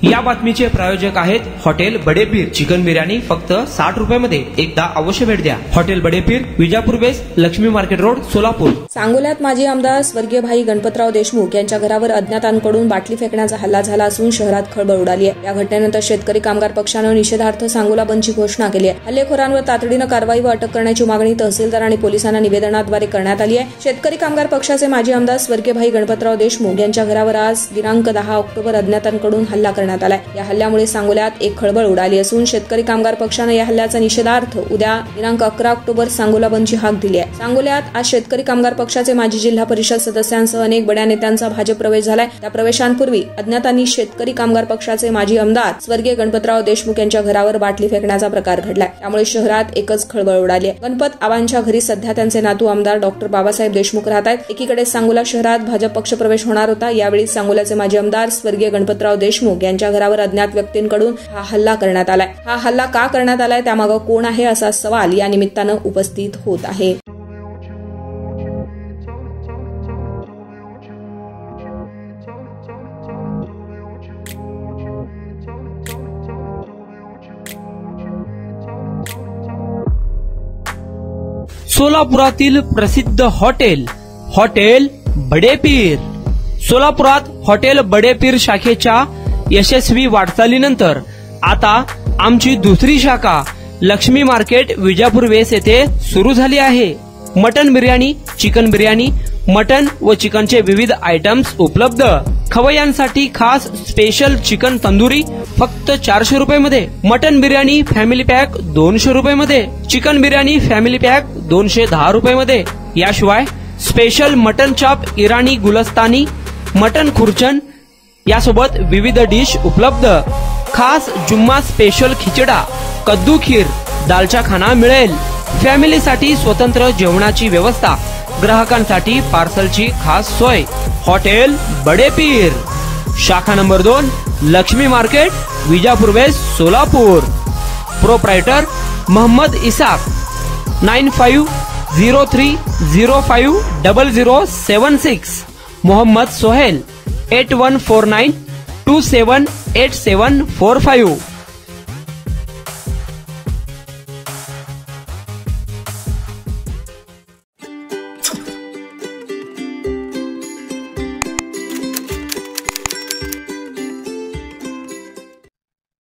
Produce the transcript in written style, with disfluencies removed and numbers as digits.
या बातमीचे प्रायोजक आहेत हॉटेल बडेपीर। चिकन बिर्याणी फक्त 60 रुपयामध्ये। एकदा अवश्य भेट द्या। Hotel Badepir, Vijapur west, Laxmi market road, Solapur. सांगोल्यात माजी आमदार स्वर्गीय भाई गणपतराव देशमुख यांच्या घरावर अज्ञातांकडून बाटली फेकण्याचा हल्ला झाला असून शहरात खळबळ उडाली आहे। या घटनेनंतर शेतकरी कामगार पक्षानं निषेधार्थ सांगोला बंदची घोषणा केली आहे। हल्लेखोरांवर तातडीनं कारवाई व अटक करण्याची मागणी तहसीलदार आणि पोलिसांना निवेदनाद्वारे करण्यात आली आहे। शेतकरी कामगार पक्षाचे माजी आमदार स्वर्गीय भाई गणपतराव देशमुख यांच्या घरावर आज दिनांक 10 ऑक्टोबर अज्ञातांकडून हल्ला करण्यात आलाय। या हल्ल्यामुळे सांगोल्यात एक खळबळ उडाली असून शेतकरी कामगार पक्षानं या हल्ल्याचा निषेधार्थ उद्या दिनांक 11 ऑक्टोबर सांगोला बंदची हाक दिली आहे। सांगोल्यात आज शेतकरी कामगार पक्षाचे माजी जिल्हा परिषद सदस्यांसह अनेक बड्या नेत्यांचा भाजप प्रवेश झालाय। त्या प्रवेशांपूर्वी अज्ञातांनी शेतकरी कामगार पक्षाचे माजी आमदार स्वर्गीय गणपतराव देशमुख यांच्या घरावर बाटली फेकण्याचा प्रकार घडलाय। त्यामुळे शहरात एकच खळबळ उडाली आहे। गणपत आबांच्या घरी सध्या त्यांचे नातू आमदार डॉक्टर बाबासाहेब देशमुख राहत आहेत। एकीकडे सांगोला शहरात भाजप पक्ष प्रवेश होणार होता। यावेळी सांगोल्याचे माजी आमदार स्वर्गीय गणपतराव देशमुख यांच्या घरावर अज्ञात व्यक्तींकडून हा हल्ला करण्यात आलाय। हा हल्ला का करण्यात आलाय, त्यामागे कोण आहे असा सवाल या निमित्तानं उपस्थित होत आहे। सोलापुरातील प्रसिद्ध हॉटेल बडेपीर। सोलापुरात हॉटेल बडेपीर शाखेच्या यशस्वी वाटचालीनंतर आता आमची दुसरी शाखा लक्ष्मी मार्केट विजापूर वेस्ट येथे सुरू झाली आहे। Mutton biryani, chicken biryani, mutton व चिकनचे विविध आयटम्स उपलब्ध। खवय्यांसाठी खास स्पेशल चिकन तंदुरी फक्त 400 रुपयामध्ये। मटन बिर्याणी फॅमिली पॅक 200 रुपयामध्ये। चिकन बिर्याणी फॅमिली पॅक 210 रुपयामध्ये। याशिवाय स्पेशल मटन चाप, इराणी गुलस्तानी, मटन खुर्चन यासोबत विविध डिश उपलब्ध। खास जुम्मा स्पेशल खिचडा, कद्दू खीर, दालचा खाना मिळेल। फॅमिलीसाठी स्वतंत्र जेवणाची व्यवस्था, ग्राहकांसाठी पार्सलची खास सोय। हॉटेल बडेपीर, शाखा number 2, Laxmi market, Vijapur west, Solapur. Proprietor Mohammed Isaq, 9503050076। Mohammed Sohail, 8149278745।